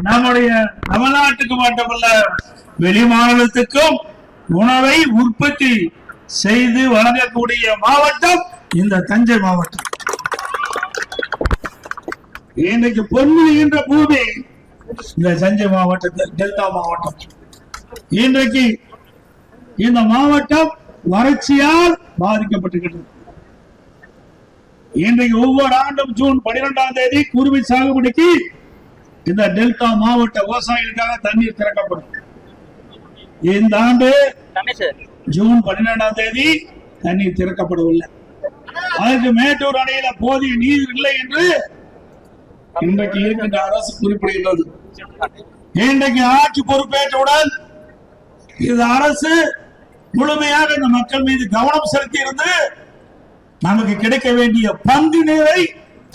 நம்முடைய தமிழ்நாட்டுக்கு மட்டுமல்ல வெளி மாநிலத்துக்கும் உணவை உற்பத்தி செய்து வழங்கக்கூடிய மாவட்டம் இந்த தஞ்சை மாவட்டம். இன்றைக்கு பொன்னின்ற பூமி இந்த தஞ்சை மாவட்டத்தில் டெல்டா மாவட்டம். இன்றைக்கு இந்த மாவட்டம் வறட்சியால் பாதிக்கப்பட்டிருக்கிறது. இன்றைக்கு ஒவ்வொரு ஆண்டும் ஜூன் 12ஆம் தேதி குறுவை சாகுபடிக்கு இந்த டெல்டா மாவட்ட விவசாயிகளுக்காக தண்ணீர் திறக்கப்படும். இந்த ஆண்டு ஜூன் 12ஆம் தேதி தண்ணீர் திறக்கப்படவில்லை. அதற்கு மேட்டூர் அணையில போதிய நீர் இல்லை என்று இன்றைக்கு இருக்கின்ற அரசு குறிப்பிடுகிறது. இன்றைக்கு ஆட்சி பொறுப்பேற்றவுடன் இந்த அரசு முழுமையாக இந்த மக்கள் மீது கவனம் செலுத்தி இருந்து நமக்கு கிடைக்க வேண்டிய பங்கு நீரை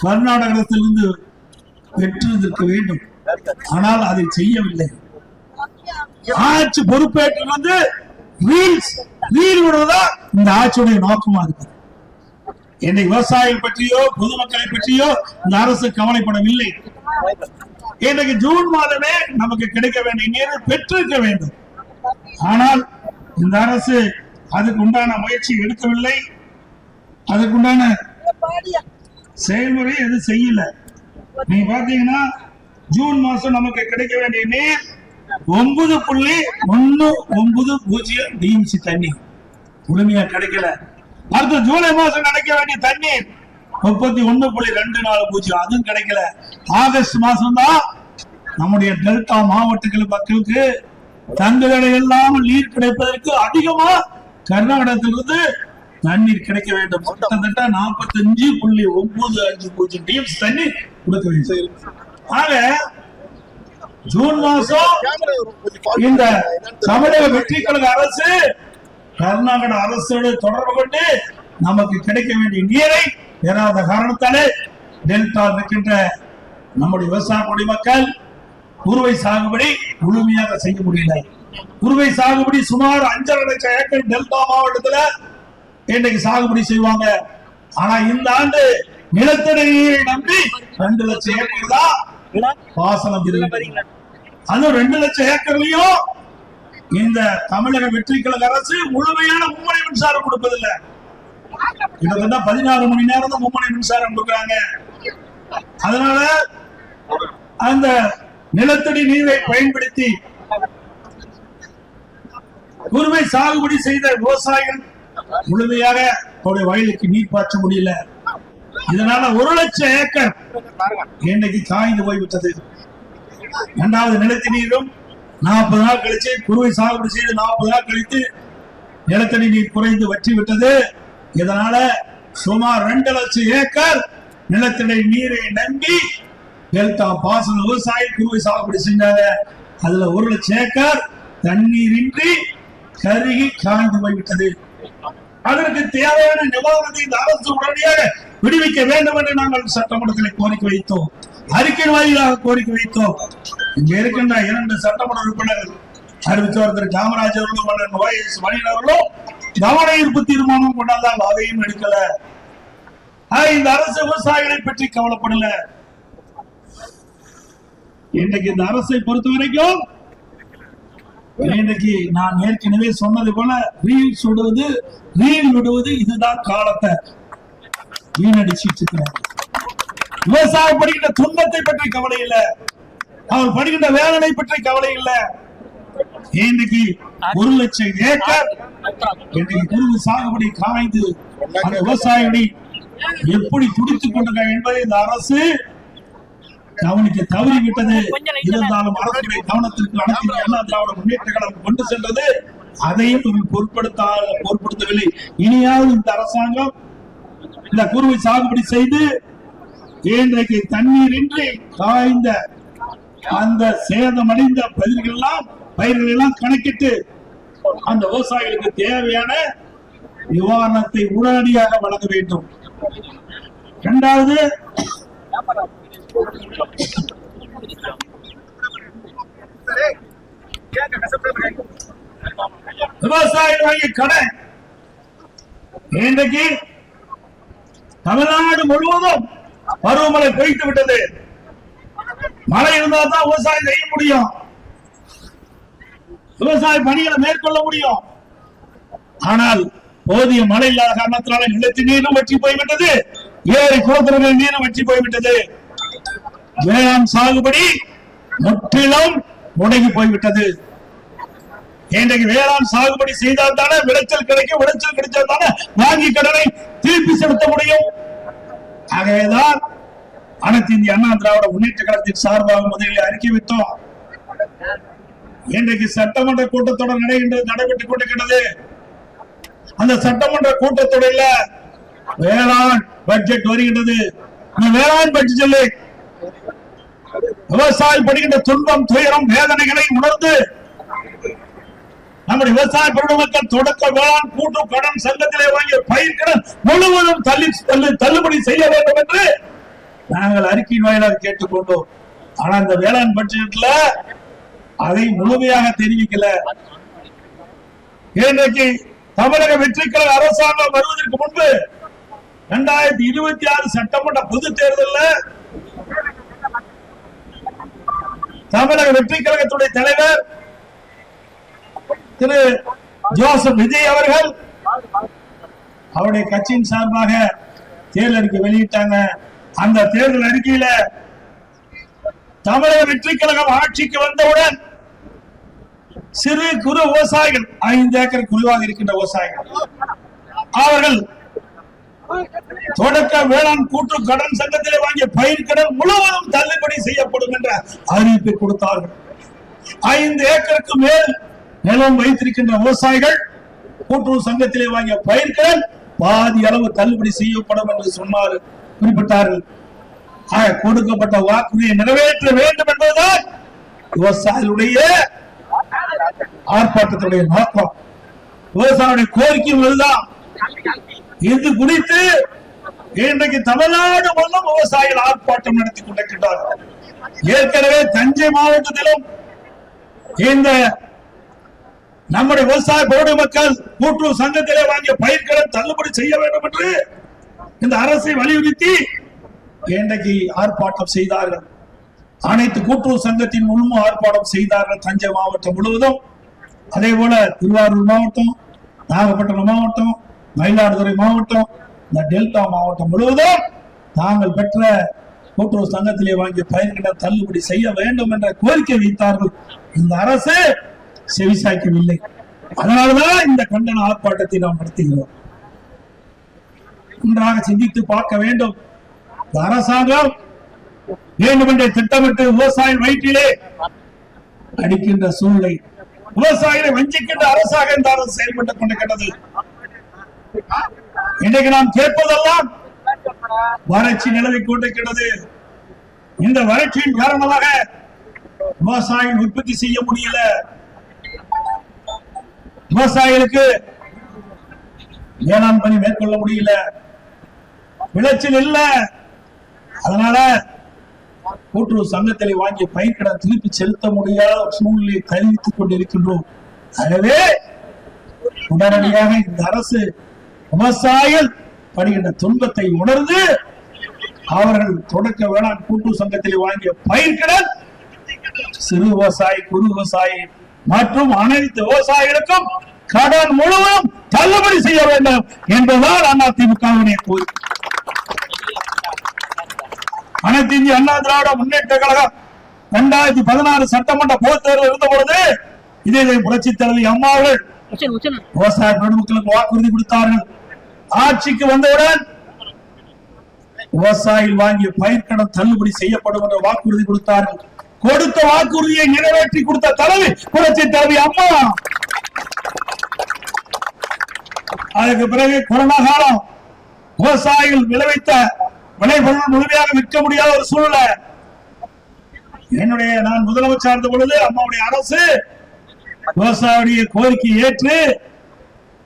கர்நாடகத்திலிருந்து பெற்றிருக்க வேண்டும். ஆனால் அதை செய்யவில்லை. ஆட்சி பொறுப்பேற்று வந்து ரீல் விடுவதா இந்த ஆட்சியுடைய நோக்கமா இருக்கு. என்னை விவசாயிகள் பற்றியோ பொதுமக்களை பற்றியோ இந்த அரசு கவலைப்படவில்லை. இன்றைக்கு ஜூன் மாதமே நமக்கு கிடைக்க வேண்டிய நீரை பெற்றிருக்க வேண்டும். ஆனால் இந்த அரசு அதுக்கு உண்டான முயற்சி எடுக்கவில்லை. அதுக்குண்டான செயல்முறை எது செய்யல. நீங்க பாத்தீங்கன்னா ஜூன் மாசம் நமக்கு கிடைக்க வேண்டிய நீர் 9.190 டிஎம்சி தண்ணி முழுமையா கிடைக்கல. அடுத்த ஜூலை மாசம் கிடைக்க வேண்டிய தண்ணீர் 31.240 அதுவும் கிடைக்கல. ஆகஸ்ட் மாசம் தான் நம்முடைய டெல்டா மாவட்டங்கள் மக்களுக்கு தங்குதடை இல்லாமல் நீர் கிடைப்பதற்கு அதிகமா கர்நாடகத்திலிருந்து தண்ணீர் கிடைக்க வேண்டும். கிட்டத்தட்ட 45.950 டிஎம்சி தண்ணீர் கொடுக்க வேண்டும். ஆக ஜூன் மாசம் இந்த தமிழக வெற்றி கழக அரசு கர்நாடக அரசோடு தொடர்பு கொண்டு நமக்கு கிடைக்க வேண்டிய நீரை பெறாத காரணத்தாலே டெல்டா இருக்கின்ற நம்முடைய விவசாய குடிமக்கள் குறுவை சாகுபடி முழுமையாக செய்ய முடியல. குறுவை சாகுபடி சுமார் 5.5 லட்சம் ஏக்கர் டெல்டா மாவட்டத்துல இன்னைக்கு சாகுபடி செய்வாங்க. ஆனா இந்த ஆண்டு நிலத்தடி நீரை நம்பி 2 லட்சம் ஏக்கர் தான் பாசனம். அதுவும் 2 லட்சம் ஏக்கர்லயும் இந்த தமிழக வெற்றி கழக அரசு முழுமையான மும்முனை மின்சாரம் கொடுப்பதில்லை. கிட்டத்தட்ட 16 மணி நேரம் தான் மும்முனை மின்சாரம் கொடுக்குறாங்க. அதனால அந்த நிலத்தடி நீரை பயன்படுத்தி குறுவை சாகுபடி செய்த விவசாயிகள் முழுமையாக அவருடைய வயலுக்கு நீர் பாய்ச்ச முடியல. இதனால 1 லட்சம் ஏக்கர் இன்னைக்கு காய்ந்து போய்விட்டது. இரண்டாவது நிலத்தடி நீரும் 40 நாள் கழிச்சு குறுவை சாகுபடி செய்து 40 நாள் கழித்து நிலத்தடி நீர் குறைந்து வற்றி விட்டது. இதனால சுமார் 2 லட்சம் ஏக்கர் நிலத்தடி நீரை நம்பி டெல்டா பாசன விவசாயி குறுவை சாகுபடி செஞ்சாங்க. அதுல 1 லட்சம் ஏக்கர் தண்ணீரின்றி கருகி காய்ந்து போய்விட்டது. அதற்கு தேவையான நிவாரணத்தை இந்த அரசு உடனடியாக விடுவிக்க வேண்டும் என்று நாங்கள் சட்டமன்றத்தில் கோரிக்கை வைத்தோம். அறிக்கை வாயிலாக கோரிக்கை வைத்தோம். இங்க இருக்கின்ற 2 சட்டமன்ற உறுப்பினர்கள் அறிவித்தவர் திரு காமராஜ் அவர்களும் மணியன் அவர்களும் கவன ஈர்ப்பு தீர்மானம் கொண்டாந்தால் அதையும் எடுக்கல. இந்த அரசு விவசாயிகளை பற்றி கவலைப்படல. இன்றைக்கு இந்த அரசை பொறுத்த வரைக்கும் இன்றைக்கு நான் ஏற்கனவே சொன்னது போல ரீல் விடுவது இதுதான் காலத்தை வீணடிச்சிட்டு இருக்கிறார். விவசாயம் படுகின்ற துன்பத்தை பற்றி கவலை இல்லை, அவர் படுகின்ற வேதனை பற்றி கவலை இல்லை. இன்றைக்கு 1 லட்சம் ஏக்கர் இன்றைக்கு குறுவை சாகுபடி காய்ந்து அந்த விவசாயிகளை எப்படி துடித்துக் கொண்டிருக்க என்பதை இந்த அரசு கவனிக்க தவறிவிட்டது. இருந்தாலும் அரசுடைய கவனத்திற்கு அனைத்து அண்ணா திராவிட முன்னேற்ற கழகம் கொண்டு சென்றது. அதையும் பொருட்படுத்தவில்லை. இனியாவது இந்த அரசாங்கம் இந்த குறுவை சாகுபடி செய்து இன்றைக்கு தண்ணீர் இன்றி காய்ந்த அந்த சேதமடைந்த பயிர்கள் எல்லாம் கணக்கிட்டு அந்த விவசாயிகளுக்கு தேவையான நிவாரணத்தை உடனடியாக வழங்க வேண்டும். இரண்டாவது, விவசாயிகள் வாங்கிய கடன் இன்றைக்கு தமிழ்நாடு முழுவதும் பருவமழை பொய்த்து விட்டது. மழை இருந்தா தான் விவசாயம் செய்ய முடியும், விவசாய பணிகளை மேற்கொள்ள முடியும். ஆனால் போதிய மழை இல்லாத காரணத்தினால நிலத்தின் நீரும் வற்றி போய்விட்டது, ஏரி குளத்திற்கு நீரும் வற்றி போய்விட்டது. வேளாண் சாகுபடி முற்றிலும் முடங்கி போய்விட்டது. இன்றைக்கு வேளாண் சாகுபடி செய்தால் தானே விளைச்சல் கிடைக்கும், விளைச்சல் கிடைச்சால் தானே வாங்கி கடனை திருப்பி செலுத்த முடியும். ஆகவேதான் அனைத்து இந்திய அண்ணா திராவிட முன்னேற்ற கழகத்தின் சார்பாக முதலில் அறிக்கை விட்டோம். இன்றைக்கு சட்டமன்ற கூட்டத்தொடர் நடைபெற்றுக் கொண்டிருக்கிறது. அந்த சட்டமன்ற கூட்டத்தொடரில் வேளாண் பட்ஜெட் வருகின்றது. அந்த வேளாண் பட்ஜெட்டில் விவசாயம் படுகின்ற துன்பம், துயரம், வேதனைகளை உணர்ந்து நம்முடைய விவசாய பெருமக்கள் தொடக்க வேளாண் கூட்டு கடன் சங்கத்திலே வாங்கிய பயிர் கடன் முழுவதும் தள்ளுபடி செய்ய வேண்டும் என்று நாங்கள் அறிக்கையின் வாயிலாக கேட்டுக்கொண்டோம். ஆனா இந்த வேளாண் பட்ஜெட்ல அதை முழுமையாக தெரிவிக்கல. இன்றைக்கு தமிழக வெற்றி கழக அரசாங்கம் வருவதற்கு முன்பு 2026 சட்டமன்ற பொது தேர்தலில் தமிழக வெற்றி கழகத்துடைய தலைவர் திரு ஜோசப் விஜய் அவர்கள் அவருடைய கட்சியின் சார்பாக தேர்தல் அறிக்கை வெளியிட்டாங்க. அந்த தேர்தல் அறிக்கையில தமிழக வெற்றி கழகம் ஆட்சிக்கு வந்தவுடன் சிறு குறு விவசாயிகள் 5 ஏக்கர் குறைவாக இருக்கின்ற விவசாயிகள் அவர்கள் தொடக்க வேளாண் கூட்டு கடன் சங்கத்திலே வாங்கிய பயிர் கடன் முழுவதும் தள்ளுபடி செய்யப்படும் என்ற அறிவிப்பை கொடுத்தார்கள். 5 ஏக்கருக்கு மேல் நிலம் வைத்திருக்கின்ற விவசாயிகள் கூட்டுறவு சங்கத்திலே வாங்கிய பயிர் கடன் பாதி அளவு தள்ளுபடி செய்யப்படும் என்று சொன்னார், குறிப்பிட்டார்கள். கொடுக்கப்பட்ட வாக்குறுதியை நிறைவேற்ற வேண்டும் என்பதுதான் விவசாயிகளுடைய ஆர்ப்பாட்டத்துடைய நோக்கம், விவசாயிகளுடைய கோரிக்கையும் இதுதான். இது குறித்து இன்றைக்கு தமிழ்நாடு முழுவதும் விவசாயிகள் ஆர்ப்பாட்டம் நடத்தி கொண்டிருக்கிறார்கள். ஏற்கனவே தஞ்சை மாவட்டத்திலும் இந்த நம்முடைய விவசாய பொருள் மக்கள் கூட்டுறவு சங்கத்திலே வாங்கிய பயிர்கடன் தள்ளுபடி செய்ய வேண்டும் என்று இந்த அரசை வலியுறுத்தி இன்றைக்கு ஆர்ப்பாட்டம் செய்தார்கள். அனைத்து கூட்டுறவு சங்கத்தின் முழுமும் ஆர்ப்பாட்டம் செய்தார்கள் தஞ்சை மாவட்டம் முழுவதும். அதே போல திருவாரூர் மாவட்டம், நாகப்பட்டினம் மாவட்டம், மயிலாடுதுறை மாவட்டம், இந்த டெல்டா மாவட்டம் முழுவதும் தாங்கள் பெற்ற கூட்டுறவு சங்கத்திலே வாங்கிய பயிர்களை தள்ளுபடி செய்ய வேண்டும் என்ற கோரிக்கை வைத்தார்கள். இந்த அரசு செவிசாய்க்கவில்லை. அதனால்தான் இந்த கண்டன ஆர்ப்பாட்டத்தை நாம் நடத்துகிறோம். ஒன்றாக சிந்தித்து பார்க்க வேண்டும். அரசாங்கம் வேண்டுமென்றே திட்டமிட்டு விவசாய வயிற்றிலே அடிக்கின்ற சூழ்நிலை, விவசாயிகளை வஞ்சிக்கின்ற அரசாக இந்த அரசு செயல்பட்டுக் கொண்டிருக்கிறது. இன்றைக்கு நாம் கேட்பதெல்லாம் வறட்சி நிலவிக் கொண்டிருக்கிறது. இந்த வறட்சியின் காரணமாக விவசாயிகள் உற்பத்தி செய்ய முடியல, விவசாயிகளுக்கு வேளாண் பணி மேற்கொள்ள முடியல, விளைச்சல் இல்ல. அதனால கூட்டுறவு சங்கத்தில் வாங்கிய பயிர்கடன் திருப்பி செலுத்த முடியாத சூழ்நிலையை தெரிவித்துக் கொண்டிருக்கின்றோம். எனவே உடனடியாக இந்த அரசு விவசாயிகள் படுகின்ற துன்பத்தை உணர்ந்து அவர்கள் தொடக்க வேளாண் கூட்டுறவு சங்கத்தில் வாங்கிய பயிர்கடன் சிறு விவசாயி, குறு விவசாயி மற்றும் அனைத்து விவசாயிகளுக்கும் கடன் முழுவதும் தள்ளுபடி செய்ய வேண்டும் என்பதுதான் அதிமுகவுடைய கோரிக்கை. அனைத்து இந்திய அண்ணா திராவிட முன்னேற்ற கழகம் 2016 சட்டமன்ற பொதுத் தேர்தல் இருந்த பொழுது இதே புரட்சி தலைவி அம்மா அவர்கள் விவசாய பெருமக்களுக்கு வாக்குறுதி கொடுத்தார்கள். ஆட்சிக்கு வந்தவுடன் விவசாயிகள் வாங்கிய பயிர்க்கடன் தள்ளுபடி செய்யப்படும் என்ற வாக்குறுதி கொடுத்தார்கள். கொடுத்த வாக்குறுதியை நிறைவேற்றி கொடுத்த தலைவி புரட்சி தலைவி அம்மா. அதுக்கு பிறகு கொரோனா காலம், விவசாயிகள் விளைவித்த விளைபொருள் முழுமையாக விற்க முடியாத ஒரு சூழ்நிலை. நான் முதலமைச்சர் இருந்த பொழுது அம்மாவுடைய அரசு விவசாயியுடைய கோரிக்கையை ஏற்று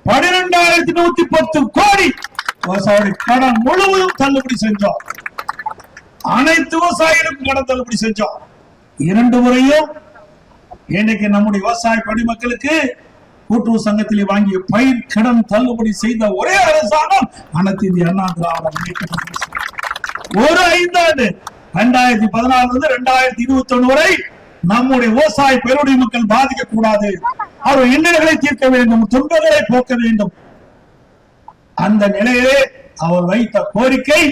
12,110 கோடி விவசாயியுடைய கடன் முழுவதும் தள்ளுபடி செஞ்சோம். அனைத்து விவசாயிகளுக்கும் கடன் தள்ளுபடி செஞ்சோம். 2 முறையும் இன்னைக்கு நம்முடைய விவசாய குடிமக்களுக்கு கூட்டுறவு சங்கத்திலே வாங்கிய பயிர் கடன் தள்ளுபடி செய்த ஒரே அரசாங்கம் அனைத்து இந்திய அண்ணா திராவிட முன்னேற்ற கழகம். ஒரு 5 ஆண்டு 2014 2021 வரை நம்முடைய விவசாய பெருடி மக்கள் பாதிக்க கூடாது, அவர் இன்னல்களை தீர்க்க வேண்டும், துன்பங்களை போக்க வேண்டும். அந்த நிலையிலே அவர் வைத்த கோரிக்கை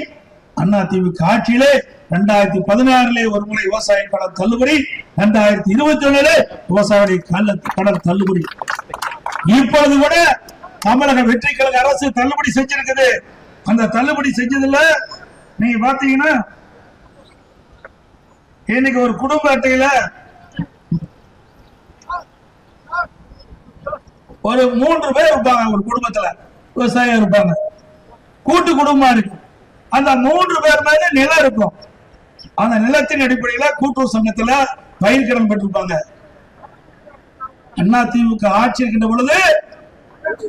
அதிமுக ஆட்சியிலே 2016 ஒரு முறை விவசாய கடன் தள்ளுபடி, 2021 விவசாய கடன் தள்ளுபடி. இப்பொழுது கூட தமிழக வெற்றி கழக அரசு தள்ளுபடி செஞ்சிருக்குது. அந்த தள்ளுபடி செஞ்சதுல நீங்க பாத்தீங்கன்னா இன்னைக்கு ஒரு குடும்ப அட்டையில ஒரு 3 பேர் இருப்பாங்க, ஒரு குடும்பத்துல விவசாயம் இருப்பாங்க, கூட்டு குடும்பமா இருக்கும். அந்த 3 பேர் மேல நிலம் இருக்கும். அந்த நிலத்தின் அடிப்படையில கூட்டுறவு சங்கத்துல பயிர் கடன் பெற்றிருப்பாங்க. அதிமுக ஆட்சி இருக்கின்ற பொழுது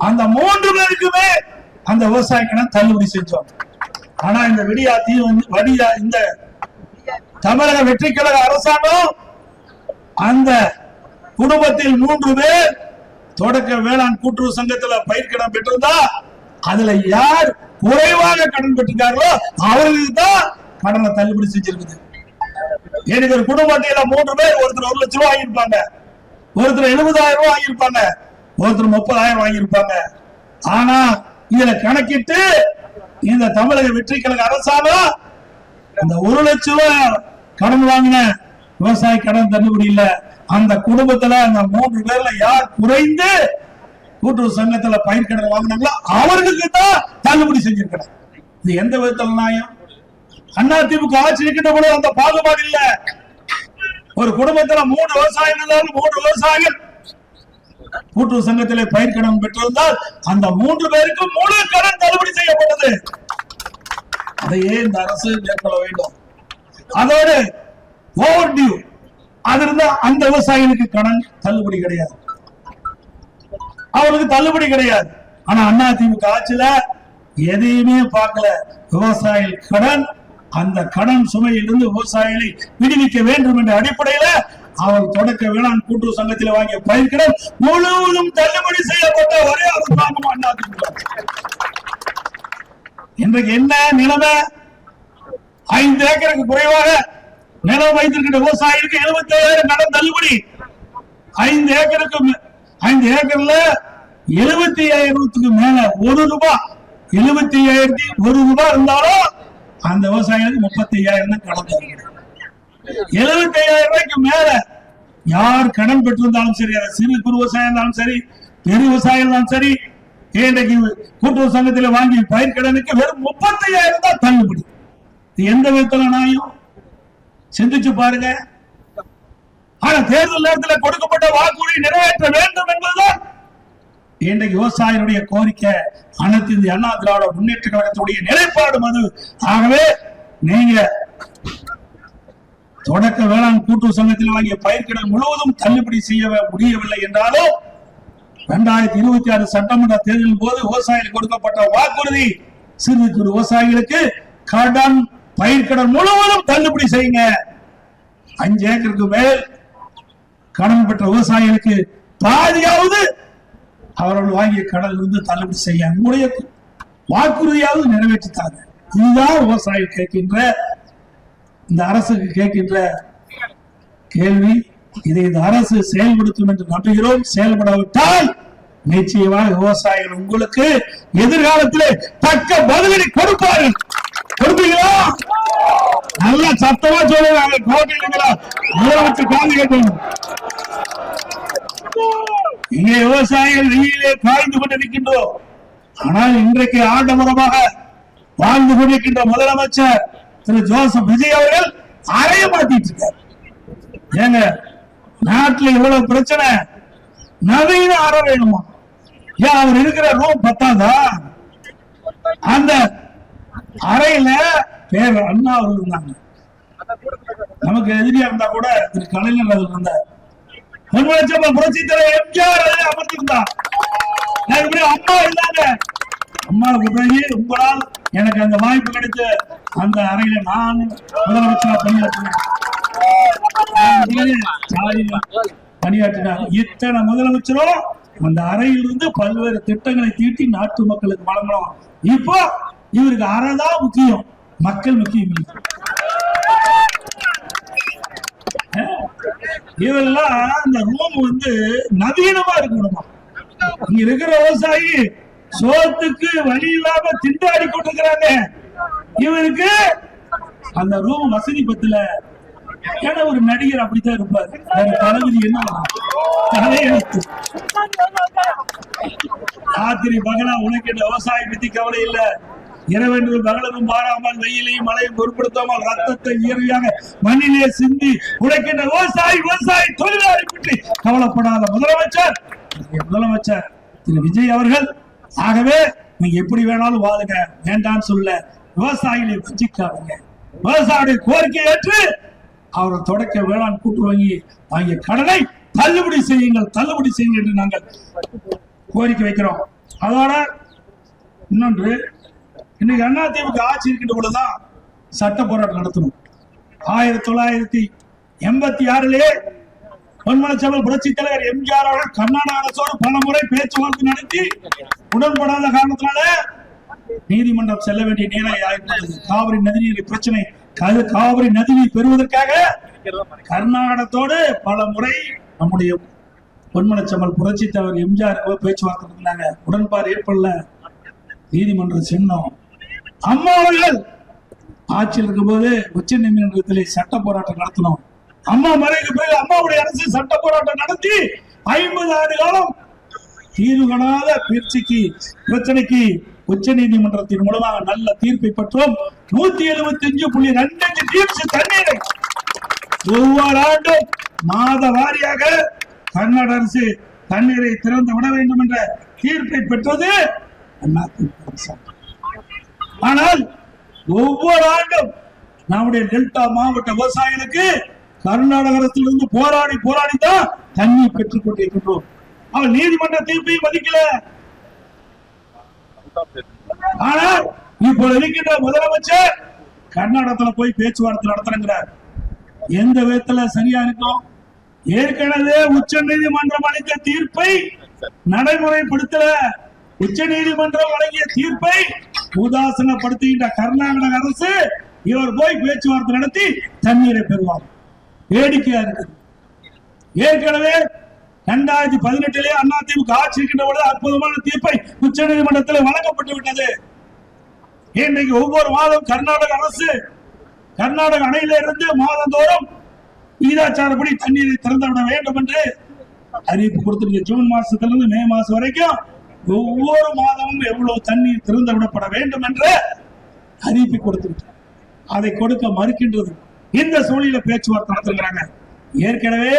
அந்த 3 பேருக்குமே அந்த விவசாய கடன் தள்ளுபடி செஞ்சோம். ஆனா இந்த இந்த தமிழக வெற்றி கழக அரசாங்கம் அந்த குடும்பத்தில் 3 பேர் தொடக்க வேளாண் கூட்டுறவு சங்கத்துல பயிர் கடன் பெற்றிருந்தா அதுல யார் குறைவாக கடன் பெற்றிருக்காங்களோ அவர்களுக்கு தான் கடனை தள்ளுபடி செஞ்சிருக்குது. எனக்கு ஒரு குடும்பத்தில 3 பேர், ஒருத்தர் 1 லட்சம் ரூபாய் வாங்கியிருப்பாங்க, ஒருத்தர் 70,000 ரூபாய் வாங்கியிருப்பாங்க, ஒருத்தர் 30,000 வாங்கியிருப்பாங்க. ஆனா இதுல கணக்கிட்டு இந்த தமிழக வெற்றி கழக அரசாங்கம் இந்த 1 லட்சம் ரூபாய் கடன் வாங்கின விவசாய கடன் தள்ளுபடி இல்ல. அந்த குடும்பத்துல அந்த 3 பேர்ல யார் குறைந்து கூட்டுறவு சங்கத்துல பயிர் கடன் வாங்கினாங்களோ அவர்களுக்கு தான் தள்ளுபடி செஞ்சிருக்கிறார். இது எந்த விதத்தில் நியாயம்? அதிமுக ஆட்சி இருக்கின்ற பொழுது அந்த பாகுபாடு இல்ல. ஒரு குடும்பத்துல 3 விவசாயிகள் இருந்தாலும் 3 விவசாயிகள் கூட்டுறவு சங்கத்திலே பயிர் கடன் பெற்றிருந்தால் அந்த 3 பேருக்கும் முழு கடன் தள்ளுபடி செய்யப்பட்டது. அதையே இந்த அரசு மேற்கொள்ள வேண்டும். அதோடு ஓவர் டியூ அது இருந்தா அந்த விவசாயிகளுக்கு கடன் தள்ளுபடி கிடையாது, அவருக்கு தள்ளுபடி கிடையாது. ஆனா அதிமுக ஆட்சியில எதையுமே பார்க்கல. விவசாயிகள் கடன், அந்த கடன் சுமையிலிருந்து விவசாயிகளை விடுவிக்க வேண்டும் என்ற அடிப்படையில அவர் தொடக்க வேளாண் கூட்டுறவு சங்கத்தில் வாங்கிய பயிர் கடன் முழுவதும் தள்ளுபடி செய்யப்பட்ட ஒரே அரசாங்கம் அதிமுக. இன்றைக்கு என்ன நிலைமை? 5 ஏக்கருக்கு குறைவாக நிலம் வைத்திருக்கின்ற விவசாயிகளுக்கு 75,000 கடன் தள்ளுபடி. 5 ஏக்கர்ல 75,000 மேல 1 ரூபாய், 75,001 ரூபாய் இருந்தாலும் அந்த விவசாயிகளுக்கு 35,000 தான் கடன் தள்ளுபடி. 75,000 ரூபாய்க்கு மேல யார் கடன் பெற்றிருந்தாலும் சரி, சிறு குறு விவசாயம் இருந்தாலும் சரி, பெரிய விவசாயம் இருந்தாலும் சரி, இன்றைக்கு கூட்டுறவு சங்கத்தில் வாங்கி பயிர் கடனுக்கு வெறும் 35,000 தான் தள்ளுபடி. எந்த விதத்துல நியாயம்? சிந்திச்சு பாருங்க. ஆனா தேர்தல் நேரத்தில் கொடுக்கப்பட்ட வாக்குறுதி நிறைவேற்ற வேண்டும் என்பதுதான் இன்றைக்கு விவசாயிகளுடைய கோரிக்கை. அனைத்து இந்திய அண்ணா திராவிட முன்னேற்ற கழகத்துடைய நிலைப்பாடு அது. ஆகவே நீங்க தொடக்க வேளாண் கூட்டுறவு சங்கத்தில் வாங்கிய பயிர் கடன் முழுவதும் தள்ளுபடி செய்ய முடியவில்லை என்றாலும் 2026 சட்டமன்ற தேர்தலின் போது விவசாயிகளுக்கு கொடுக்கப்பட்ட வாக்குறுதி சிறு குறு விவசாயிகளுக்கு கடன் பயிர் கடன் முழுவதும் தள்ளுபடி செய்யுங்க. 5 ஏக்கருக்கு மேல் கடன் பெற்ற விவசாயிகளுக்கு பாதியாவது அவர்கள் வாங்கிய கடன் இருந்து தள்ளுபடி செய்ய உங்களுடைய வாக்குறுதியாவது நிறைவேற்றித்தாங்க. இதுதான் விவசாயிகள் கேட்கின்ற, இந்த அரசுக்கு கேட்கின்ற கேள்வி. இதை இந்த அரசு செயல்படுத்தும் என்று நம்புகிறோம். செயல்படாவிட்டால் நிச்சயமாக விவசாயிகள் உங்களுக்கு எதிர்காலத்திலே தக்க பதிலடி கொடுப்பார்கள். கொடுப்பீங்களா? நல்லா சத்தமா சொல்லுவாங்க. கோட்டைங்களா முதலமைச்சர் காந்தி கேட்கணும். இங்கே விவசாயிகள் வெயிலே காய்ந்து கொண்டிருக்கின்றோம். ஆனால் இன்றைக்கு ஆடம்பரமாக வாழ்ந்து கொண்டிருக்கின்ற முதலமைச்சர் திரு ஜோசப் விஜய் அவர்கள் அறைய மாத்திட்டு இருக்கார். ஏங்க நாட்டில் இவ்வளவு பிரச்சனை, நவீன அறை வேணுமா? ஏன் அவர் இருக்கிற ரூம் பத்தாதா? அந்த அறையில பேர் அண்ணா அவர்கள் இருந்தாங்க. நமக்கு எதிரியா இருந்தா கூட திரு கலைஞர் அவர்கள் இருந்தார். புரட்சி தலைவர் எம்ஜிஆர் அமர்ந்திருந்தார். அம்மா இருந்தாங்க. அம்மாவுக்கு பிறகு உங்களால் எனக்கு அந்த வாய்ப்பு கிடைச்ச அந்த அறையில நான் முதலமைச்சராக பணியாற்றினார். இத்தனை முதலமைச்சரும் அந்த அறையிலிருந்து பல்வேறு திட்டங்களை தீட்டி நாட்டு மக்களுக்கு வழங்கணும். இப்போ இவருக்கு அறைதான் முக்கியம், மக்கள் முக்கியம் இல்லை. இதெல்லாம் அந்த ரூம் நவீனமா இருக்கணுமா. இங்க இருக்கிற விவசாயி சோத்துக்கு வழி இல்லாம திண்டாடி கொண்டிருக்கிறாங்க. இவருக்கு அந்த ரூம் வசதி பத்துல. ஏன்னா ஒரு நடிகர் அப்படித்தான் இருப்பார். தளபதி என்ன தலையெழுத்து ராத்திரி பகலா உனக்கு விவசாய பத்தி கவலை இல்ல. இரவென்று பகலரும் பாராமல் வெயிலையும் மழையும் பொருட்படுத்தாமல் ரத்தத்தை இயற்கையாக மண்ணிலே சிந்தி உழைக்கின்ற விவசாயி தொழிலாளி பற்றி கவலைப்படாத முதலமைச்சர் திரு விஜய் அவர்கள். ஆகவே நீங்க எப்படி வேணாலும் வாழுங்க, வேண்டான்னு சொல்ல. விவசாயிகளை வஞ்சிக்காதீங்க. விவசாயியுடைய கோரிக்கை ஏற்று அவரை தொடக்க வேளாண் கூட்டுறவு வாங்கிய கடனை தள்ளுபடி செய்யுங்கள் என்று நாங்கள் கோரிக்கை வைக்கிறோம். அதோட இன்னொன்று, இன்னைக்கு அதிமுக ஆட்சி இருக்கின்ற பொழுதுதான் சட்ட போராட்டம் நடத்தணும். 1986 பொன்மனச்செம்மல் புரட்சி தலைவர் எம்ஜிஆர் அவர்கள் கர்நாடக அரசோடு பல முறை பேச்சுவார்த்தை நடத்தி உடன்படாத காரணத்தினால நீதிமன்றம் செல்ல வேண்டிய நிலை ஆயிட்டது. காவிரி நதிநீர் பிரச்சனை, காவிரி நதிநீர் பெறுவதற்காக கர்நாடகத்தோடு பல முறை நம்முடைய பொன்மனச்செம்மல் புரட்சி தலைவர் எம்ஜிஆர் பேச்சுவார்த்தை நடத்தினாங்க. உடன்பாடு ஏற்படல. நீதிமன்றம் சென்னோம். அம்மா அவர்கள் ஆட்சியில் இருக்கும் போது உச்ச நீதிமன்றத்திலே சட்ட போராட்டம் நடத்தினோம். அம்மா மறைவுக்கு பிறகு அம்மாவுடைய அரசு சட்ட போராட்டம் நடத்தி 50 ஆண்டு காலம் தீர்வு காணாத பிரச்சனைக்கு உச்ச நீதிமன்றத்தின் மூலமாக நல்ல தீர்ப்பை பெற்றோம். 175.25 டிஎம்சி தண்ணீரை ஒவ்வொரு ஆண்டும் மாத வாரியாக கர்நாடக அரசு தண்ணீரை திறந்து விட வேண்டும் என்ற தீர்ப்பை பெற்றது அதிமுக. ஆனால் ஒவ்வொரு ஆண்டும் நம்முடைய டெல்டா மாவட்ட விவசாயிகளுக்கு கர்நாடக அரசிலிருந்து போராடி தான் தண்ணீர் பெற்றுக் கொண்டிருக்கின்றோம். அவர் நீதிமன்ற தீர்ப்பை மதிக்கல. ஆனால் இப்போது இருக்கின்ற முதலமைச்சர் கர்நாடகத்துல போய் பேச்சுவார்த்தை நடத்துறார். எந்த விதத்துல சரியா இருக்கும்? ஏற்கனவே உச்ச நீதிமன்றம் அளித்த தீர்ப்பை நடைமுறைப்படுத்தல. உச்ச நீதிமன்றம் வழங்கிய தீர்ப்பை உதாசனப்படுத்துகின்ற கர்நாடக அரசு இவர் போய் பேச்சுவார்த்தை நடத்தி தண்ணீரை பெறுவார். வேடிக்கையா இருக்குது. ஏற்கனவே 2018 அதிமுக ஆட்சி இருக்கின்ற பொழுது அற்புதமான தீர்ப்பை உச்ச நீதிமன்றத்தில் வழங்கப்பட்டு விட்டது. இன்றைக்கு ஒவ்வொரு மாதம் கர்நாடக அரசு கர்நாடக அணையில இருந்து மாதந்தோறும் விகிதாச்சாரப்படி தண்ணீரை திறந்து விட வேண்டும் என்று அறிவிப்பு கொடுத்திருக்கு. ஜூன் மாசத்திலிருந்து மே மாசம் வரைக்கும் ஒவ்வொரு மாதமும் எவ்வளவு தண்ணீர் திறந்து விடப்பட வேண்டும் என்று அறிவிப்பு கொடுத்திருக்கு. அதை கொடுக்க மறுக்கின்றது. இந்த சூழலில பேச்சுவார்த்தை நடத்துகிறாங்க. ஏற்கனவே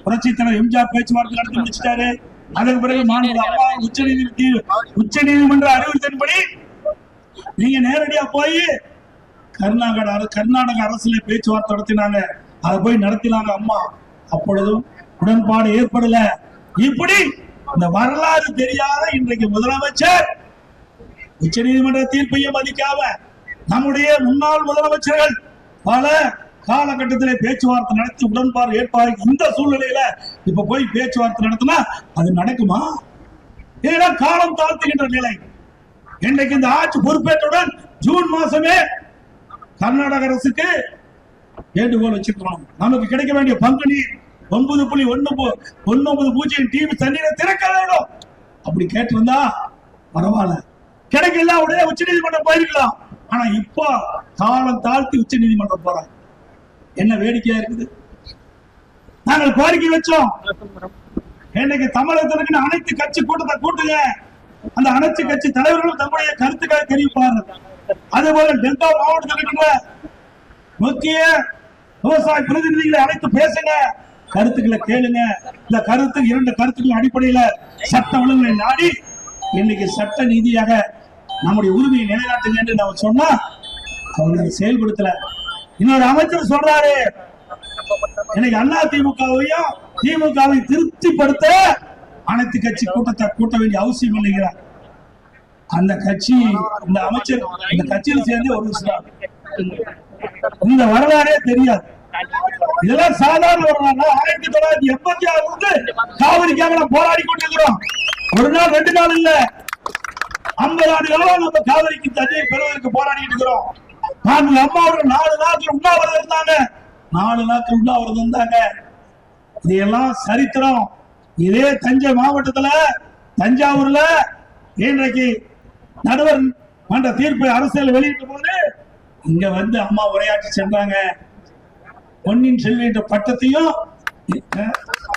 புரட்சி தலைவர் எம்ஜிஆர் பேச்சுவார்த்தை நடத்தி முடிச்சிட்டாரு. அதற்கு பிறகு மாநில அம்மா உச்ச நீதிமன்ற அறிவுறுத்தின்படி நீங்க நேரடியா போய் கர்நாடக அரசுல பேச்சுவார்த்தை நடத்தினாங்க. அதை போய் நடத்தினாங்க அம்மா. அப்பொழுதும் உடன்பாடு ஏற்படல. இப்படி இந்த வரலாறு தெரியாத இன்றைக்கு முதலமைச்சர் உச்ச நீதிமன்ற தீர்ப்பையும் மதிக்காம நம்முடைய முன்னாள் முதலமைச்சர்கள் பல காலகட்டத்திலே பேச்சுவார்த்தை நடத்தி உடன்பாடு ஏற்பாடு. இந்த சூழ்நிலையில இப்ப போய் பேச்சுவார்த்தை நடத்தினா அது நடக்குமா? இதெல்லாம் காலம் தாழ்த்துகின்ற நிலை. இன்றைக்கு இந்த ஆட்சி பொறுப்பேற்றவுடன் ஜூன் மாசமே கர்நாடக அரசுக்கு வேண்டுகோள் வச்சிருக்கிறோம். நமக்கு கிடைக்க வேண்டிய பங்கு நீர் 9.19 டிஎம்சி தண்ணீரை திறக்க வேண்டும். அப்படி கேட்டிருந்தா பரவாயில்ல. கிடைக்கல உடனே உச்ச நீதிமன்றம் போயிருக்கலாம். ஆனா இப்போ காலம் தாழ்த்தி உச்ச நீதிமன்றம் போறாங்க. என்ன வேடிக்கையா இருக்குது. நாங்கள் கோரிக்கை வச்சோம். இன்னைக்கு தமிழகத்திற்கு அனைத்து கட்சி கூட்டத்தை கூட்டுங்க. அந்த அனைத்து கட்சி தலைவர்களும் தம்முடைய கருத்துக்களை தெரிவிப்பார்கள். அதே போல டெல்டா மாவட்டத்தில் இருக்கின்ற முக்கிய விவசாய பிரதிநிதிகளை அழைத்து பேசுங்க, கருத்துக்களை கேளுங்க. இந்த கருத்து 2 கருத்துக்கள் அடிப்படையில சட்ட ஒழுங்கை நாடி இன்னைக்கு சட்ட நீதியாக நம்முடைய உரிமையை நிலைநாட்டுங்க என்று நம்ம சொன்னா அவங்க செயல்படுத்தல. இன்னொரு அமைச்சர் சொல்றாரு, இன்னைக்கு அதிமுகவையும் திமுகவை திருப்திப்படுத்த அனைத்து கட்சி கூட்டத்தை கூட்ட வேண்டிய அவசியம் இல்லைங்கிறார். அந்த கட்சி இந்த அமைச்சர் இந்த கட்சியில் சேர்ந்து ஒரு விஷயம் இந்த வரலாறே தெரியாது. இதெல்லாம் சாதாரண வரலாறு. 1986 காவிரிக்காக நாம் போராடி கொண்டிருக்கிறோம். ஒரு நாள் 2 நாள் இல்ல, 50 ஆண்டு காலம் நம்ம காவிரிக்கு தண்ணீர் பெறுவதற்கு போராடிட்டு இருக்கிறோம். அம்மா அவர்கள் 4 நாட்கள் உண்ணாவிரதம் இருந்தாங்க. 4 நாட்கள் உண்ணாவிரதம் இருந்தாங்க. இதெல்லாம் சரித்திரம். இதே தஞ்சை மாவட்டத்துல தஞ்சாவூர்ல இன்றைக்கு நடுவர் மன்ற தீர்ப்பை அரசியல் வெளியிட்ட போது இங்க வந்து அம்மா உரையாற்றி சென்றாங்க. பொன்னின் செல்வி என்ற பட்டத்தையும்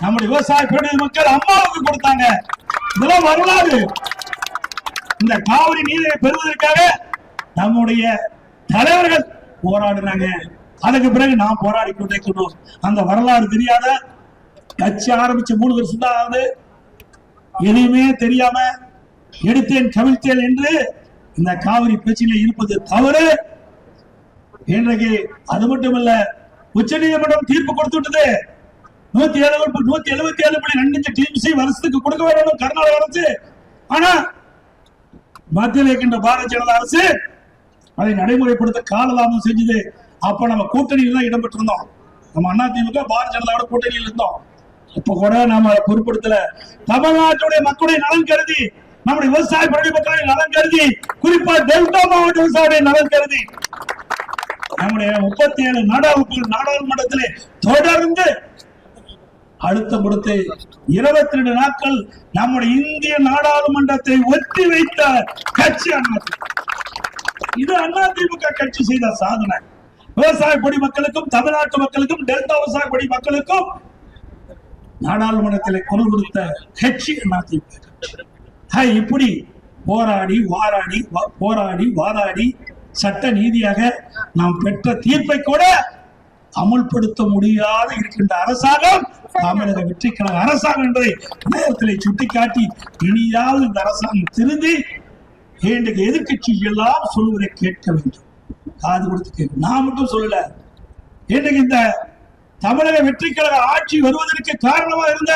நம்முடைய விவசாய பிரதிநிதி மக்கள் அம்மாவுக்கு கொடுத்தாங்க. இதெல்லாம் வரலாறு. இந்த காவிரி நீரை பெறுவதற்காக நம்முடைய தலைவர்கள் போராடினாங்க. அதுக்கு பிறகு நாம் போராடி கொண்டிருக்கிறோம். அந்த வரலாறு தெரியாத கட்சி ஆரம்பிச்ச 3 வருஷம் தான் ஆகுது. எதுவுமே தெரியாம எடுத்தேன் கவிழ்த்தேன் என்று இந்த காவிரி பேச்சில இருப்பது தவறு. இன்றைக்கு அது மட்டுமல்ல, உச்ச நீதிமன்றம் தீர்ப்பு கொடுத்து விட்டது. 177.25 டிஎம்சி வருஷத்துக்கு கொடுக்க வேண்டும் கர்நாடக அரசு. ஆனா மத்தியில் இருக்கின்ற பாரதிய ஜனதா அரசு அதை நடைமுறைப்படுத்த காலதாமதம் செஞ்சது. அப்ப நம்ம கூட்டணியில் தான் இடம்பெற்றிருந்தோம். நம்ம அதிமுக பாரதிய ஜனதாவோட கூட்டணியில் இருந்தோம். இப்ப கூட நாம பொருட்படுத்தல. தமிழ்நாட்டுடைய மக்களுடைய நலன் கருதி, நம்முடைய விவசாய பிரதி மக்களுடைய நலன் கருதி, குறிப்பா டெல்டா மாவட்ட விவசாயிகளுடைய நலன் கருதி நம்முடைய 37 நாடாளுமன்றத்திலே தொடர்ந்து அழுத்தம் கொடுத்து 22 நாட்கள் நம்முடைய இந்திய நாடாளுமன்றத்தை ஒத்தி வைத்த கட்சி அதிமுக. இது அதிமுக கட்சி செய்த சாதனை. விவசாய பொடி மக்களுக்கும், தமிழ்நாட்டு மக்களுக்கும், டெல்டா விவசாய பொடி மக்களுக்கும் நாடாளுமன்றத்தில் குரல் கொடுத்த கட்சி அதிமுக. இப்படி போராடி வாதாடி சட்ட நீதியாக நாம் பெற்ற தீர்ப்பை கூட அமுல்படுத்த முடியாத இருக்கின்ற அரசாங்கம் தமிழக வெற்றி கழக அரசாங்கம் என்பதை நேரத்தில் சுட்டிக்காட்டி, இனியாவது இந்த அரசாங்கம் திருந்தி இன்றைக்கு எதிர்கட்சி எல்லாம் சொல்வதை கேட்க வேண்டும். காது கொடுத்து கேட்க. நான் மட்டும் சொல்லல, இன்றைக்கு இந்த தமிழக வெற்றி கழக ஆட்சி வருவதற்கு காரணமாக இருந்த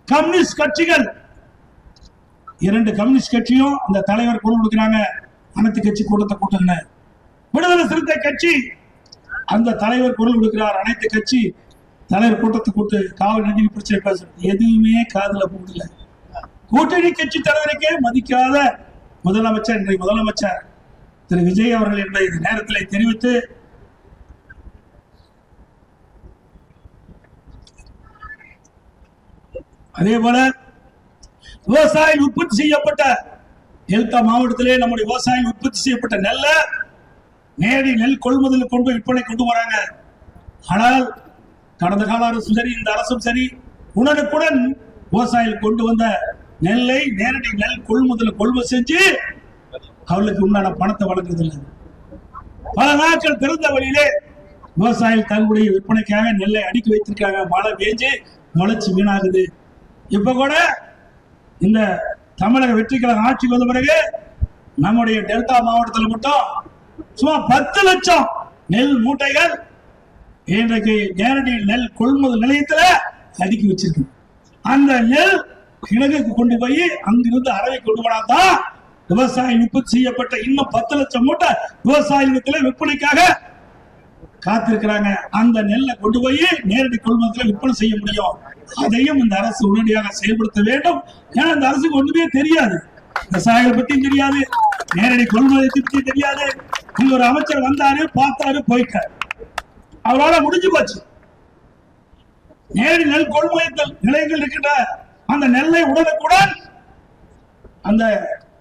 கம்யூனிஸ்ட் கட்சிகள், 2 கம்யூனிஸ்ட் கட்சியும் அந்த தலைவர் குரல் கொடுக்கிறாங்க. அனைத்து கட்சி கூட்டத்தை கூட்டுங்க. விடுதலை சிறுத்தை கட்சி அந்த தலைவர் குரல் கொடுக்கிறார். அனைத்து கட்சி தலைவர் கூட்டத்தை கூட்டு காவல் நிதி பிரச்சனை பேச எதுவுமே காதுல போடல. கூட்டணி கட்சி தலைவருக்கே மதிக்காத முதலமைச்சர், இன்றைய முதலமைச்சர் திரு விஜய் அவர்கள் என்பதை இந்த நேரத்தில் தெரிவித்து, அதே போல விவசாயி உற்பத்தி செய்யப்பட்ட டெல்டா மாவட்டத்திலே நம்முடைய விவசாயி உற்பத்தி செய்யப்பட்ட நெல்லை நேரடி நெல் கொள்முதல் கொண்டு விற்பனை கொண்டு வராங்க. ஆனால் கடந்த கால அரசும் சரி, இந்த அரசும் சரி, உடனுக்குடன் விவசாயிகள் கொண்டு வந்த நெல்லை நேரடி நெல் கொள்முதல் செஞ்சு அவர்களுக்கு உண்டான பணத்தை வழங்குறதில்லை. பல நாட்கள் திறந்த வழியிலே விவசாயிகள் தங்களுடைய விற்பனைக்காக நெல்லை அடுக்கி வைத்திருக்காங்க. மழை பெஞ்சு முளைச்சு வீணாகுது. இப்ப கூட இந்த தமிழக வெற்றி கழக ஆட்சி வந்த பிறகு நம்முடைய டெல்டா மாவட்டத்தில் மட்டும் சுமார் 10 லட்சம் நெல் மூட்டைகள் இன்றைக்கு நேரடி நெல் கொள்முதல் நிலையத்தில் அடுக்கி வச்சிருக்கு. அந்த நெல் கிழங்குக்கு கொண்டு போய் அங்கிருந்து அரவை கொண்டு போனாதான் விவசாயி உற்பத்தி செய்யப்பட்ட இன்னும் 10 லட்சம் மூட்டை விவசாயிகளுக்கு விற்பனைக்காக காத்திருக்கிறாங்க. அந்த நெல்லை கொண்டு போய் நேரடி கொள்முதல் விற்பனை செய்ய முடியும். அதையும் இந்த அரசு உடனடியாக செயல்படுத்த வேண்டும். ஏன்னா இந்த அரசுக்கு ஒண்ணுமே தெரியாது, விவசாயிகளை பத்தியும் தெரியாது, நேரடி கொள்முதலை பத்தி தெரியாது. இங்க ஒரு அமைச்சர் வந்தாரு, பார்த்தாரு, போயிட்டார். அவரால் முடிஞ்சு போச்சு. நேரடி நெல் கொள்முதல் நிலையங்கள் இருக்கின்ற அந்த நெல்லை உடனுக்குடன் அந்த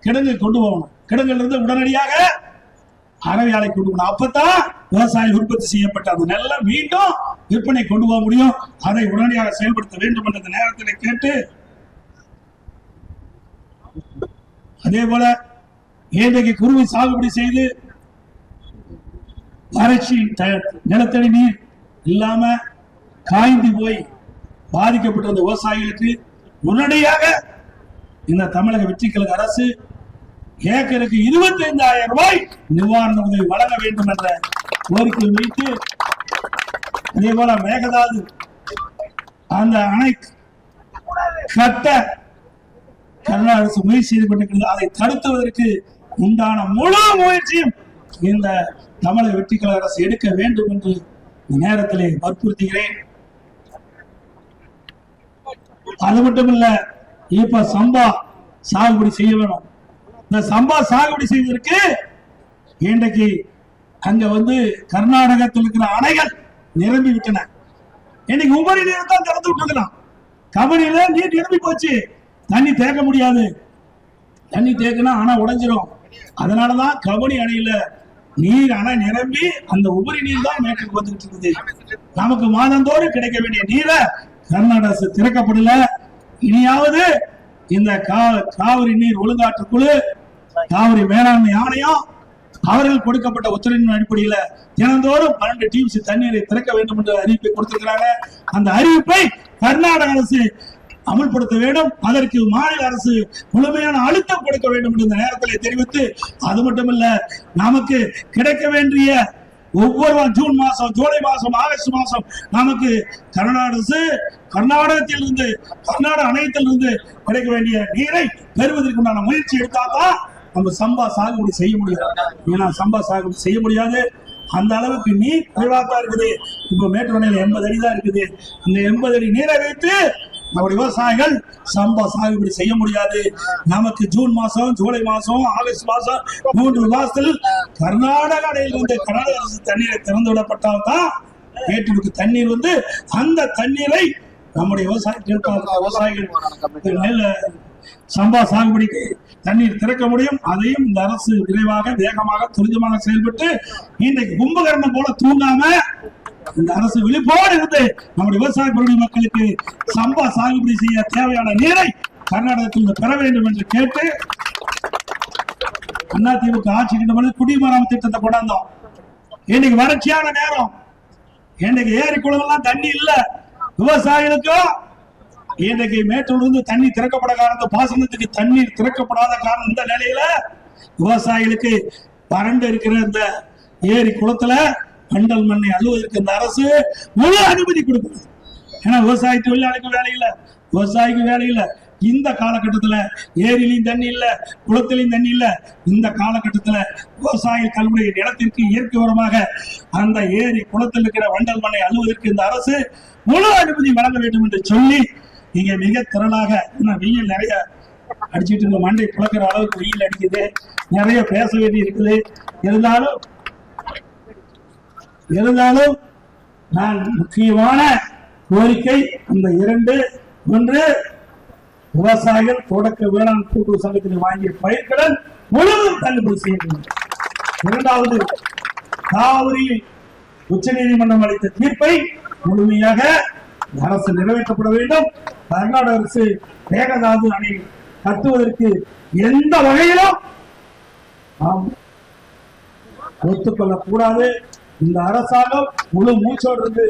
கிடங்கு கொண்டு போகணும். கிடங்குல இருந்து உடனடியாக அரவை ஆலை கொண்டு போகணும். அப்பதான் விவசாயம் உற்பத்தி செய்யப்பட்ட அந்த நெல்லை மீண்டும் விற்பனை கொண்டு போக முடியும். அதை உடனடியாக செயல்படுத்த வேண்டும் என்ற நேரத்தில் கேட்டு, அதே போல இன்றைக்கு குருவி சாகுபடி செய்து வறட்சி, நிலத்தடி நீர் இல்லாம காய்ந்து போய் பாதிக்கப்பட்ட அந்த விவசாயிகளுக்கு உடனடியாக இந்த தமிழக வெற்றி கழக அரசு ஏக்கருக்கு 25,000 ரூபாய் நிவாரண உதவி வழங்க வேண்டும் என்ற கோரிக்கை வைத்து, அதே போல மேகதாது அந்த அணை கட்ட கர்நாடக அரசு முயற்சி செய்து கொண்டிருக்கிறது. அதை தடுத்துவதற்கு உண்டான முழு முயற்சியும் இந்த தமிழக வெற்றி கழக அரசு எடுக்க வேண்டும் என்று நேரத்திலே வற்புறுத்துகிறேன். அது மட்டுமல்ல, இப்ப சம்பா சாகுபடி செய்ய வேணும். இந்த சம்பா சாகுபடி செய்வதற்கு இன்றைக்கு அங்க கர்நாடகத்தில் இருக்கிற அணைகள் நிரம்பி விட்டன. இன்னைக்கு உபரி நீர் தான் திறந்து விட்டுருக்கலாம். கபடியில நீர் நிரம்பி போச்சு, தண்ணி தேக்க முடியாது. தண்ணி தேக்கினா அணை உடைஞ்சிரும். அதனாலதான் கபடி அணையில நீர் அணை நிரம்பி அந்த உபரி நீர் தான் மேட்டுக்கு வந்துட்டு இருக்குது. நமக்கு மாதந்தோறும் கிடைக்க வேண்டிய நீரை கர்நாடக அரசு திறக்கப்படல. இனியாவது இந்த காவிரி நீர் ஒழுங்காற்று குழு, காவிரி மேலாண்மை ஆணையம் அவர்கள் கொடுக்கப்பட்ட உத்தரவின் அடிப்படையில தினந்தோறும் 12 டிஎம்சி தண்ணீரை திறக்க வேண்டும் என்ற அறிவிப்பை கொடுத்திருக்கிறாங்க. அந்த அறிவிப்பை கர்நாடக அரசு அமல்படுத்த வேண்டும். அதற்கு மாநில அரசு முழுமையான அழுத்தம் கொடுக்க வேண்டும் என்ற நேரத்தில் தெரிவித்து, அது மட்டுமல்ல, நமக்கு கிடைக்க வேண்டிய ஒவ்வொரு ஜூன் மாசம், ஜூலை மாசம், ஆகஸ்ட் மாசம் நமக்கு கர்நாடகத்திலிருந்து கர்நாடக அணையத்திலிருந்து கிடைக்க வேண்டிய நீரை பெறுவதற்குண்டான முயற்சி எடுத்தாதான் நம்ம சம்பா சாகுபடி செய்ய முடியாது. ஏன்னா சம்பா சாகுபடி செய்ய முடியாது, அந்த அளவுக்கு நீர் குறைவாக இருக்குது. இப்ப மேட்டூர் அணையில 80 அடி தான் இருக்குது. அந்த 80 அடி நீரை வைத்து நம்முடைய விவசாயிகள் சம்பா சாகுபடி செய்ய முடியாது. நமக்கு ஜூன் மாசம், ஜூலை மாசம், ஆகஸ்ட் மாசம் 3 மாசத்தில் கர்நாடக அணையிலிருந்து கர்நாடக அரசு தண்ணீரை திறந்து விடப்பட்டால்தான் மேட்டூருக்கு தண்ணீர் வந்து அந்த தண்ணீரை நம்முடைய விவசாயிகள் சம்பா சாகுபடிக்கு தண்ணீர் திறக்க முடியும். அதையும் இந்த அரசு விரைவாக, வேகமாக, துரிதமாக செயல்பட்டு இன்றைக்கு கும்பகர்ணம் போல தூங்காம இந்த அரசு விழிப்போடு இருந்து நம்முடைய விவசாய பகுதி மக்களுக்கு சம்பா சாகுபடி செய்ய தேவையான நீரை கர்நாடகத்தில் பெற வேண்டும் என்று கேட்டு, அதிமுக ஆட்சி கிட்ட குடிமராமத்து திட்டத்தை கொண்டாந்தோம். இன்னைக்கு வறட்சியான நேரம், இன்னைக்கு ஏரி குளங்கள்லாம் தண்ணி இல்ல. விவசாயிகளுக்கும் இன்றைக்கு மேட்டூர்ல தண்ணி திறக்கப்பட காரணம், பாசனத்துக்கு தண்ணீர் திறக்கப்படாத காரணம், இந்த நிலையில விவசாயிகளுக்கு வறண்டு இருக்கிற இந்த ஏரி குளத்துல மண்டல் மண்ணை அழுவதற்கு இந்த அரசு முழு அனுமதி கொடுக்கணும். ஏன்னா விவசாய தொழிலாளிக்கு வேலை இல்லை, விவசாயிக்கு வேலை இல்லை. இந்த காலகட்டத்துல ஏரியிலையும் தண்ணி இல்ல, குளத்திலையும் தண்ணி இல்ல. இந்த காலகட்டத்துல விவசாய தன்னுடைய நிலத்திற்கு இயற்கை உரமாக அந்த ஏரி குளத்தில் இருக்கிற வண்டல் மண்ணை அழுவதற்கு இந்த அரசு முழு அனுமதி வழங்க வேண்டும் என்று சொல்லி, இங்க மிக திரளாக, வெயில் நிறைய அடிச்சுட்டு இருக்க, மண்டை புழக்கிற அளவுக்கு வெயில் அடிக்குது, நிறைய பேச வேண்டி இருக்குது. இருந்தாலும் நான் முக்கியமான கோரிக்கை அந்த 2: 1, விவசாயிகள் தொடக்க வேளாண் கூட்டுறவு சங்கத்தில் வாங்கிய பயிர்க்கடன் முழுவதும் தள்ளுபடி செய்ய வேண்டும். 2வது, காவிரியில் உச்ச நீதிமன்றம் அளித்த தீர்ப்பை முழுமையாக அரசு நிறைவேற்றப்பட வேண்டும். கர்நாடக அரசு மேகதாது அணை கட்டுவதற்கு எந்த வகையிலும் நாம் ஒத்துக்கொள்ளக் கூடாது. இந்த அரசாங்கம் முழு மூச்சோடு இருந்து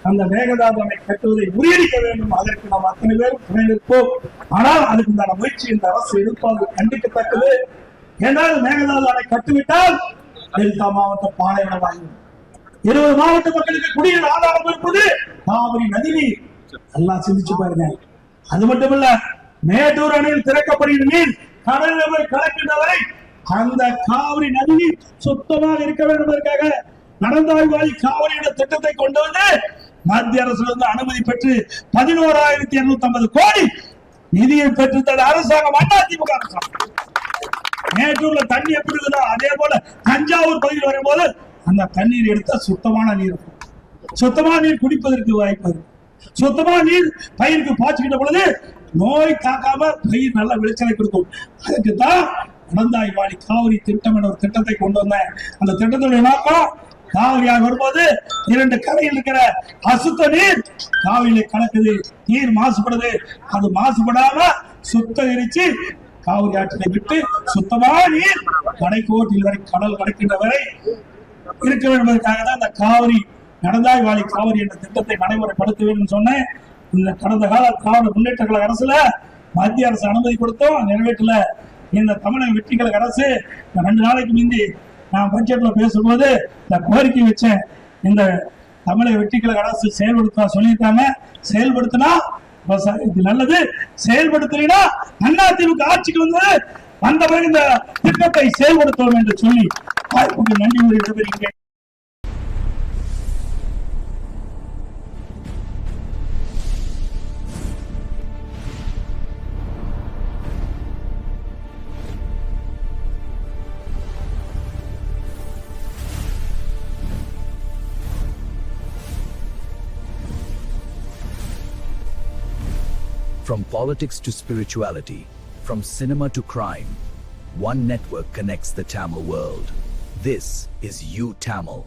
அந்த மேகதாது அணை கட்டுவதை முறியடிக்க வேண்டும். அதற்கு நாம் அத்தனை பேரும் துணை நிற்போம். ஆனால் அதுக்கு உண்டான முயற்சி இந்த அரசு எடுப்பது கண்டிக்கத்தக்கது. ஏனால் மேகதாது அணை கட்டுவிட்டால் டெல்டா மாவட்டம் பாலைவனமாகும். 20 மாவட்ட மக்களுக்கு குடிநீர் ஆதாரம் இருப்பது காவிரி நதிநீர். எல்லாம் சிந்திச்சு பாருங்க. அது மட்டுமல்ல, மேட்டூர் அணையில் திறக்கப்படுகிற நீர் கடலில் போய் கலக்கின்ற வரை அந்த காவிரி நதிநீர் சுத்தமாக இருக்க வேண்டும் என்பதற்காக நடந்தாய்வாளி காவிரி என்ற திட்டத்தை கொண்டு வந்து மத்திய அரசிலிருந்து அனுமதி பெற்று 11,250 கோடி நிதியை பெற்று தந்த அரசாங்கம் அதிமுக அரசாங்கம். மேட்டூர்ல தண்ணி எப்படி இருக்குதோ அதே போல தஞ்சாவூர் பகுதியில் வரும்போது அந்த தண்ணீர் எடுத்த சுத்தமான நீர், சுத்தமான நீர் குடிப்பதற்கு வாய்ப்பு, சுத்தமான நீர் பயிருக்கு பாய்ச்சிக்கிட்ட பொழுது நோய் தாக்காம பயிர் நல்ல விளைச்சலை கொடுக்கும். அதுக்கு தான் நடந்தாய்வாளி காவிரி திட்டம் என்ற ஒரு திட்டத்தை கொண்டு வந்தேன். அந்த திட்டத்துடைய நோக்கம், காவிரியாக வரும்போது 2 கரையில் இருக்கிற அசுத்த நீர் காவிரியில கலக்குது, நீர் மாசுபடுது. அது மாசுபடாம சுத்திகரிச்சு காவிரி ஆற்றினை விட்டு சுத்தமான நீர் கடைக்கோட்டில் வரை, கடல் கடக்கின்ற வரை இருக்க வேண்டும் என்பதற்காக தான் இந்த காவிரி நடந்தாய்வாளி காவிரி என்ற திட்டத்தை நடைமுறைப்படுத்த வேண்டும் சொன்னேன். இந்த கடந்த கால திராவிட முன்னேற்ற கழக அரசுல மத்திய அரசு அனுமதி கொடுத்தோம், நிறைவேற்றல. இந்த தமிழக வெற்றி கழக அரசு 2 நாளைக்கு முந்தி நான் பட்ஜெட்ல பேசும்போது இந்த கோரிக்கை வச்சேன். இந்த தமிழக வெற்றி கழக அரசு செயல்படுத்த சொல்லியிருக்காங்க. செயல்படுத்தினா விவசாயத்துக்கு நல்லது, செயல்படுத்தலைன்னா அதிமுக ஆட்சிக்கு வந்த பிறகு இந்த திட்டத்தை செயல்படுத்துவோம் என்று சொல்லி நன்றி கூறி From politics to spirituality, from cinema to crime, one network connects the Tamil world. This is U Tamil.